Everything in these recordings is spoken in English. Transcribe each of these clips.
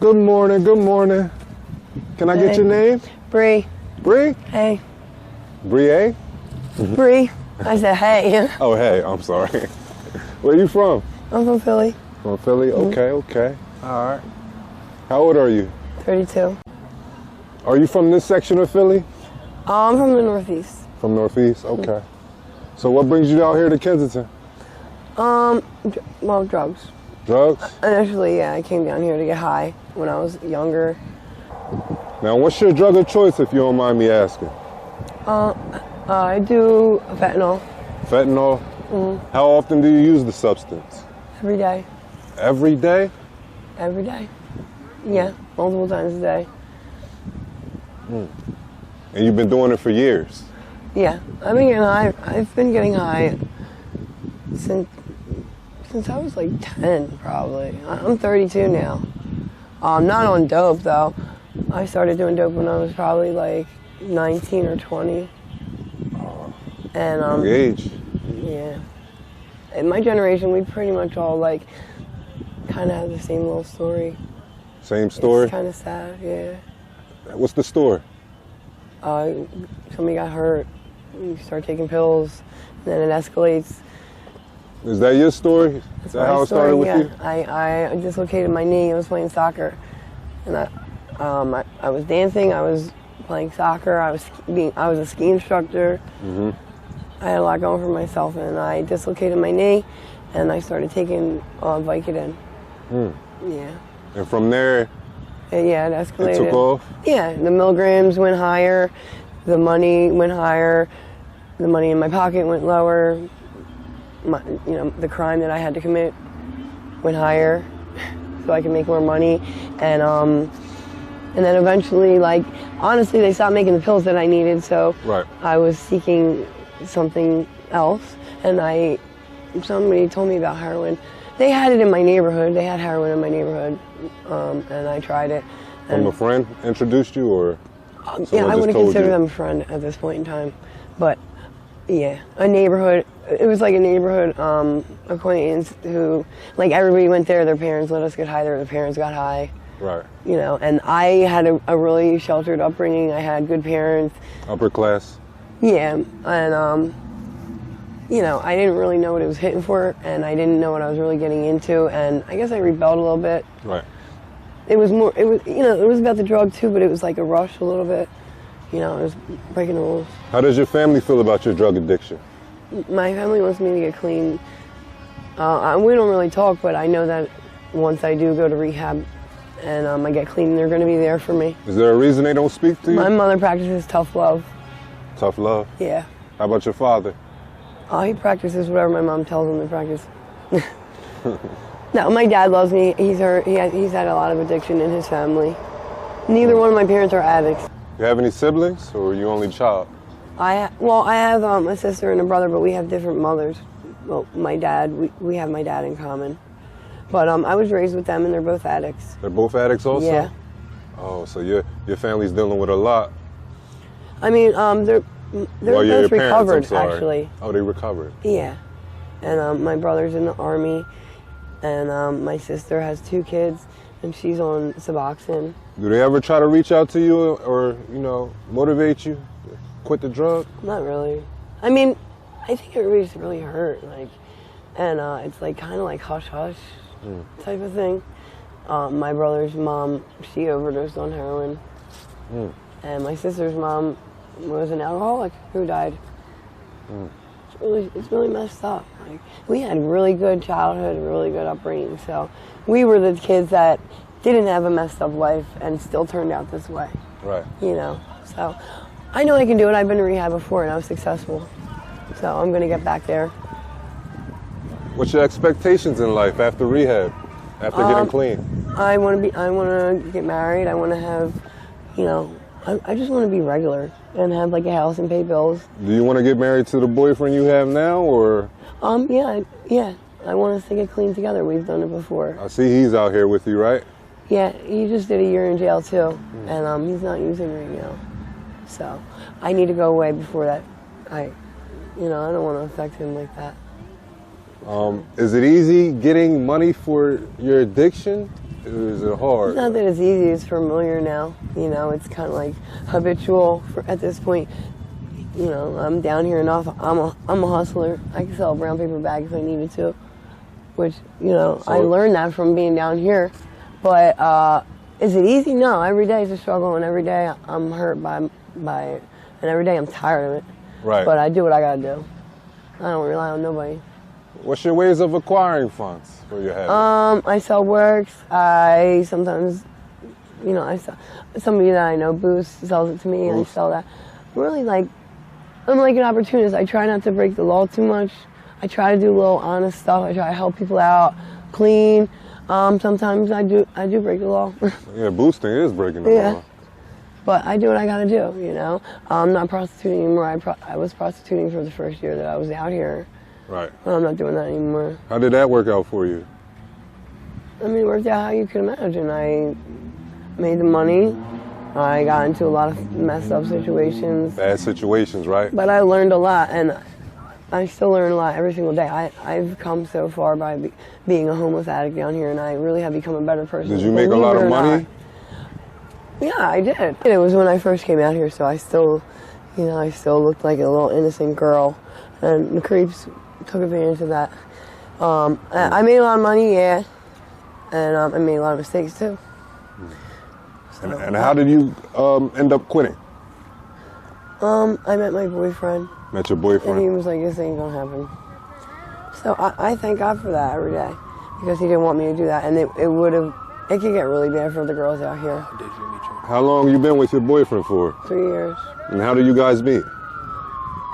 Good morning, good morning. Can I get your name? Bree. Bree? Hey. Bree? Bree. I said hey. Oh, hey, I'm sorry. Where you from? I'm from Philly. From Philly? Okay, okay. All right. How old are you? 32. Are you from this section of Philly? I'm from the Northeast. From Northeast? Okay. So what brings you out here to Kensington? Well, drugs. Drugs? Initially, yeah, I came down here to get high when I was younger. Now, what's your drug of choice, if you don't mind me asking? I do fentanyl. Fentanyl? How often do you use the substance? Every day. Every day? Every day. Yeah, multiple times a day. And you've been doing it for years? Yeah, I've been getting high. I've been getting high since I was like 10, probably. I'm 32 now. I'm not on dope, though. I started doing dope when I was probably like 19 or 20. And Young age. yeah. In my generation, we pretty much all like kind of have the same little story. Same story? It's kind of sad, yeah. What's the story? Somebody got hurt. You start taking pills, and then it escalates. Is that your story? Is that how it started with you? I dislocated my knee. I was playing soccer, and I was dancing. I was playing soccer. I was a ski instructor. I had a lot going for myself, and I dislocated my knee, and I started taking Vicodin. Yeah. And from there, yeah, it escalated. it took off? Yeah, the milligrams went higher, the money went higher, the money in my pocket went lower. The crime that I had to commit went higher, so I could make more money, and then eventually, like, honestly, they stopped making the pills that I needed, so right. I was seeking something else, and somebody told me about heroin. They had it in my neighborhood. They had heroin in my neighborhood, and I tried it. From a friend introduced you, or yeah, I wouldn't consider them a friend at this point in time, but yeah, a neighborhood. It was like a neighborhood acquaintance who, like, everybody went there. Their parents let us get high. Their parents got high. Right. You know, and I had a really sheltered upbringing. I had good parents. Upper class. Yeah, and I didn't really know what it was hitting for, and I didn't know what I was really getting into, and I guess I rebelled a little bit. Right. It was about the drug too, but it was like a rush a little bit. It was breaking the rules. How does your family feel about your drug addiction? My family wants me to get clean. We don't really talk, but I know that once I do go to rehab and I get clean, they're going to be there for me. Is there a reason they don't speak to you? My mother practices tough love. Tough love? Yeah. How about your father? He practices whatever my mom tells him to practice. No, my dad loves me. He's had a lot of addiction in his family. Neither one of my parents are addicts. You have any siblings, or are you only child? I have a sister and a brother, but we have different mothers. Well, my dad, we have my dad in common. But I was raised with them, and they're both addicts. They're both addicts also? Yeah. Oh, so your family's dealing with a lot. I mean, they're both recovered, actually. Oh, they recovered? Yeah. And my brother's in the Army, and my sister has 2 kids, and she's on Suboxone. Do they ever try to reach out to you or motivate you to quit the drug? Not really. I mean, I think everybody's really hurt, and it's like kind of like hush-hush type of thing. My brother's mom, she overdosed on heroin. And my sister's mom was an alcoholic who died. It's really messed up. Like, we had really good childhood, really good upbringing, so we were the kids that didn't have a messed up life and still turned out this way. Right. So I know I can do it. I've been to rehab before and I was successful. So I'm going to get back there. What's your expectations in life after rehab, after getting clean? I want to get married. I want to have, I just want to be regular and have like a house and pay bills. Do you want to get married to the boyfriend you have now, or? Yeah. I want us to get clean together. We've done it before. I see he's out here with you, right? Yeah, he just did a year in jail too, and he's not using right now. So I need to go away before that. I don't want to affect him like that. Is it easy getting money for your addiction? Is it hard? It's not that it's easy, it's familiar now. You know, it's kind of like habitual at this point. You know, I'm down here enough. I'm a hustler. I can sell a brown paper bag if I needed to, which, you know, I learned that from being down here. But is it easy? No, every day is a struggle, and every day I'm hurt by it, and every day I'm tired of it. Right. But I do what I gotta do. I don't rely on nobody. What's your ways of acquiring funds for your habit? I sell works. I sometimes, you know, I sell, somebody that I know, Boost, sells it to me, and I sell that. Really, like, I'm like an opportunist. I try not to break the law too much. I try to do a little honest stuff. I try to help people out, clean. Sometimes I do break the law. Yeah, boosting is breaking the law. But I do what I gotta do, you know. I'm not prostituting anymore. I was prostituting for the first year that I was out here. Right. But I'm not doing that anymore. How did that work out for you? I mean, it worked out how you could imagine. I made the money. I got into a lot of messed up situations. Bad situations, right? But I learned a lot, and I still learn a lot every single day. I've come so far by being a homeless addict down here, and I really have become a better person. Did you make a lot of money? Yeah, I did. It was when I first came out here, so I still, you know, I still looked like a little innocent girl, and the creeps took advantage of that. I made a lot of money, yeah, and I made a lot of mistakes too. So, and how did you end up quitting? I met my boyfriend. Met your boyfriend? And he was like, this ain't gonna happen. So I thank God for that every day, because he didn't want me to do that, and it could get really bad for the girls out here. How long you been with your boyfriend for? 3 years. And how did you guys meet?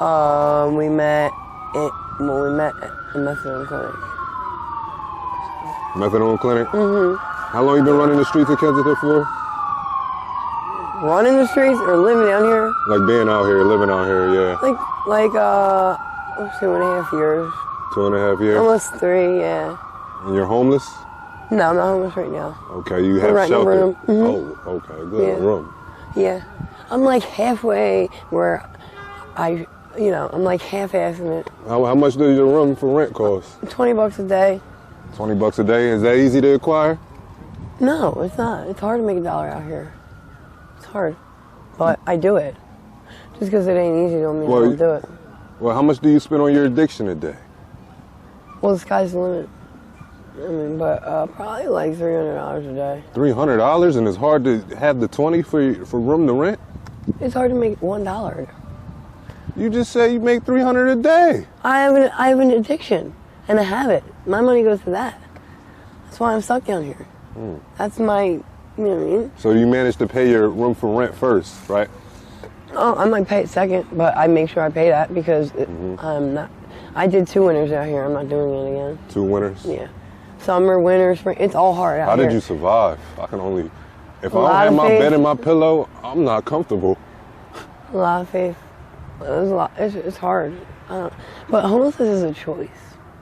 We met at a methadone clinic. Methadone clinic? Mm-hmm. How long you been running the streets of Kensington for? Running the streets or living down here? Like being out here, living out here, yeah. Like 2.5 years. 2.5 years? Almost 3, yeah. And you're homeless? No, I'm not homeless right now. Okay, you have shelter. Room. Mm-hmm. Oh, okay, good. Yeah. Room. Yeah. I'm like halfway where I'm like half-assing it. How much does your room for rent cost? $20 a day. $20 a day? Is that easy to acquire? No, it's not. It's hard to make $1 out here. It's hard. But I do it. Just because it ain't easy don't mean I don't do it. Well, how much do you spend on your addiction a day? Well, the sky's the limit. I mean, but probably like $300 a day. $300, and it's hard to have the 20 for room to rent? It's hard to make $1. You just said you make $300 a day. I have an addiction, and a habit. My money goes to that. That's why I'm stuck down here. That's my, you know what I mean? So you managed to pay your room for rent first, right? Oh, I might pay it second, but I make sure I pay that because I'm not. I did 2 winters out here. I'm not doing it again. 2 winters? Yeah. Summer, winter, spring. It's all hard out here. How here. did you survive? If I don't have my bed and my pillow, I'm not comfortable. A lot of faith. It was a lot. It's hard. But homelessness is a choice.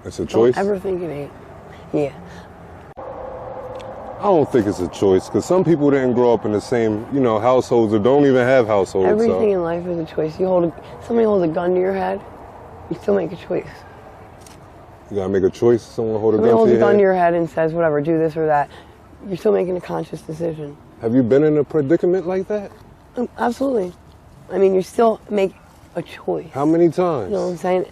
It's a choice? Don't ever think it ain't. Yeah. I don't think it's a choice, because some people didn't grow up in the same, households, or don't even have households. Everything in life is a choice. Somebody holds a gun to your head, you still make a choice. You gotta make a choice. Someone holds a gun to your head and says, whatever, do this or that. You're still making a conscious decision. Have you been in a predicament like that? Absolutely. I mean, you still make a choice. How many times? You know what I'm saying?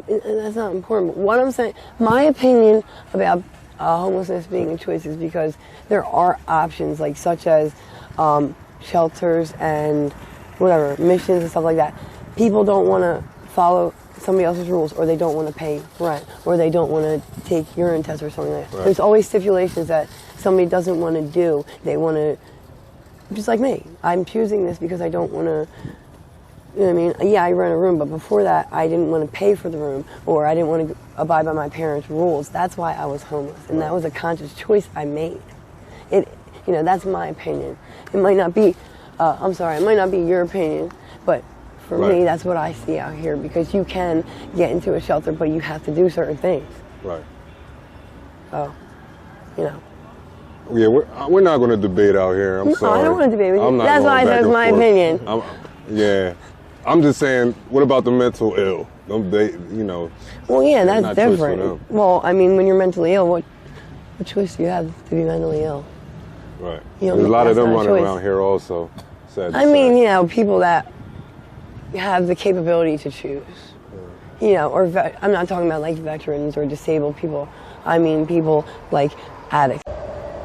That's not important. But what I'm saying, my opinion about homelessness being a choice is because there are options, like such as shelters and whatever, missions and stuff like that. People don't want to follow somebody else's rules, or they don't want to pay rent, or they don't want to take urine tests or something like that. Right. There's always stipulations that somebody doesn't want to do. They want to, just like me. I'm choosing this because I don't want to, you know what I mean? Yeah, I rent a room, but before that, I didn't want to pay for the room, or I didn't want to abide by my parents' rules. That's why I was homeless, and that was a conscious choice I made. That's my opinion. It might not be, it might not be your opinion, but for me, that's what I see out here, because you can get into a shelter, but you have to do certain things. Right. So, Yeah, we're not going to debate out here. I'm sorry. I don't want to debate with you. That's why that's my opinion. I'm just saying, what about the mental ill? Well, yeah, that's different. Well, I mean, when you're mentally ill, What choice do you have to be mentally ill? Right. You know, There's a lot of that's them not a running choice. around here also. Sad to I mean, say. you know, people that have the capability to choose. You know, or I'm not talking about like veterans or disabled people. I mean people like addicts.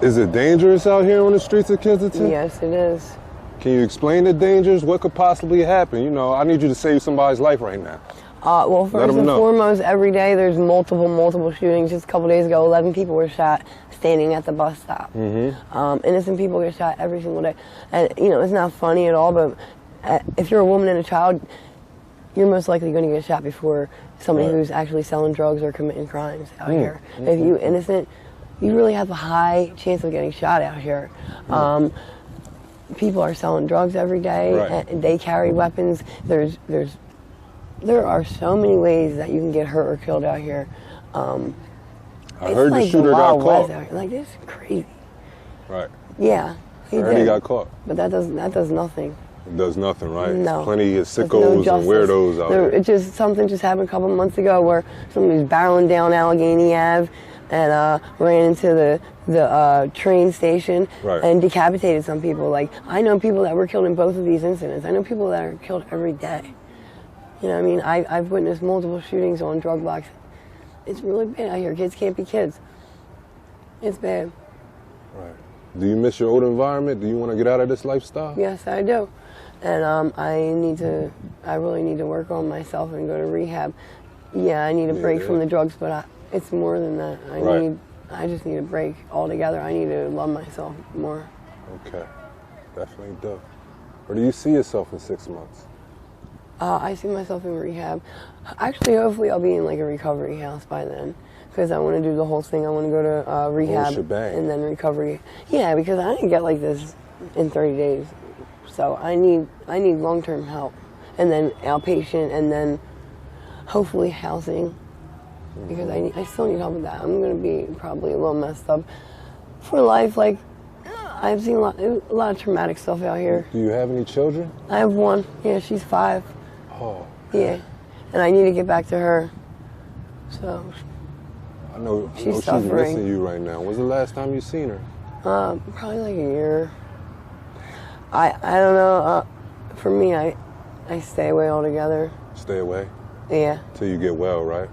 Is it dangerous out here on the streets of Kensington? Yes, it is. Can you explain the dangers? What could possibly happen? You know, I need you to save somebody's life right now. Well, first and foremost, every day there's multiple shootings. Just a couple days ago, 11 people were shot standing at the bus stop. Innocent people get shot every single day. And, you know, it's not funny at all, but if you're a woman and a child, you're most likely going to get shot before somebody who's actually selling drugs or committing crimes out here. If you're innocent, you really have a high chance of getting shot out here. People are selling drugs every day, and they carry weapons. There are so many ways that you can get hurt or killed out here. I heard the shooter got caught. Like, this is crazy. Right. Yeah, I heard he got caught. But that does nothing. It does nothing, right? No. Plenty of sickos and weirdos out there. Something just happened a couple months ago where somebody was barreling down Allegheny Ave and ran into the train station and decapitated some people. Like, I know people that were killed in both of these incidents. I know people that are killed every day. You know what I mean? I've witnessed multiple shootings on drug blocks. It's really bad out here. Kids can't be kids. It's bad. Right. Do you miss your old environment? Do you want to get out of this lifestyle? Yes, I do. And I really need to work on myself and go to rehab. Yeah, I need a break from the drugs, but it's more than that. I just need a break altogether. I need to love myself more. Okay, definitely do. Where do you see yourself in 6 months? I see myself in rehab. Actually, hopefully I'll be in like a recovery house by then, because I want to do the whole thing. I want to go to rehab and then recovery. Yeah, because I didn't get like this in 30 days. So I need long-term help, and then outpatient, and then hopefully housing, because I still need help with that. I'm going to be probably a little messed up for life. Like, I've seen a lot of traumatic stuff out here. Do you have any children? I have one. Yeah, she's 5. Oh. Yeah, and I need to get back to her. So I know she's suffering. missing you right now. When's the last time you seen her? Probably like a year. I don't know. For me, I stay away altogether. Stay away? Yeah. Till you get well, right?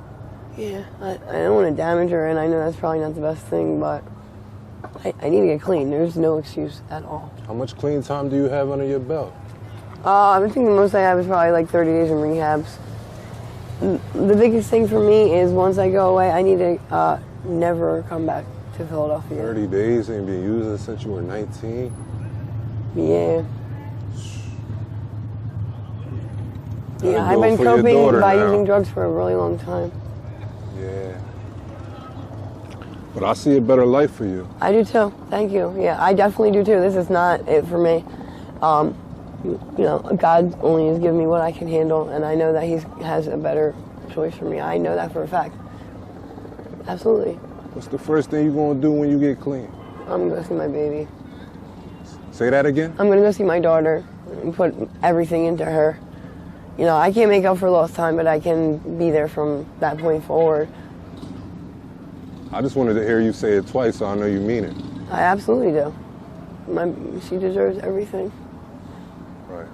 Yeah. I don't want to damage her, and I know that's probably not the best thing, but I need to get clean. There's no excuse at all. How much clean time do you have under your belt? I think the most I have is probably like 30 days in rehabs. The biggest thing for me is once I go away, I need to never come back to Philadelphia. 30 days and been using since you were 19? Yeah. Yeah, I've been coping by using drugs for a really long time. Yeah. But I see a better life for you. I do too. Thank you. Yeah, I definitely do too. This is not it for me. You know, God only has given me what I can handle, and I know that He has a better choice for me. I know that for a fact. Absolutely. What's the first thing you're going to do when you get clean? I'm going to see my baby. Say that again? I'm going to go see my daughter and put everything into her. You know, I can't make up for lost time, but I can be there from that point forward. I just wanted to hear you say it twice so I know you mean it. I absolutely do. She deserves everything. Right.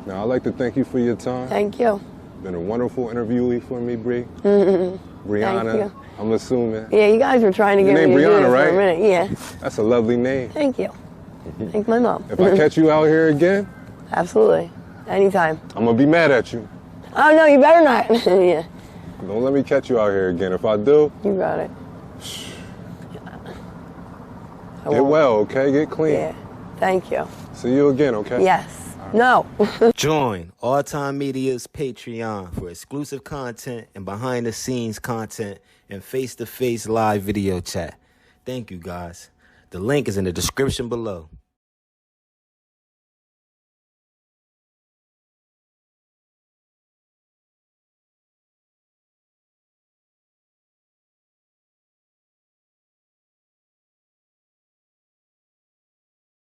Now, I'd like to thank you for your time. Thank you. Been a wonderful interviewee for me, Bree. Brianna, Thank you. I'm assuming. Yeah, you guys were trying to get me to do this for a minute. Yeah. That's a lovely name. Thank you. Thank my mom. If I catch you out here again? Absolutely. Anytime. I'm going to be mad at you. Oh, no, you better not. Yeah. Don't let me catch you out here again. If I do... You got it. Get well, okay? Get clean. Yeah. Thank you. See you again, okay? Yes. Right. No. Join All Time Media's Patreon for exclusive content and behind-the-scenes content and face-to-face live video chat. Thank you, guys. The link is in the description below.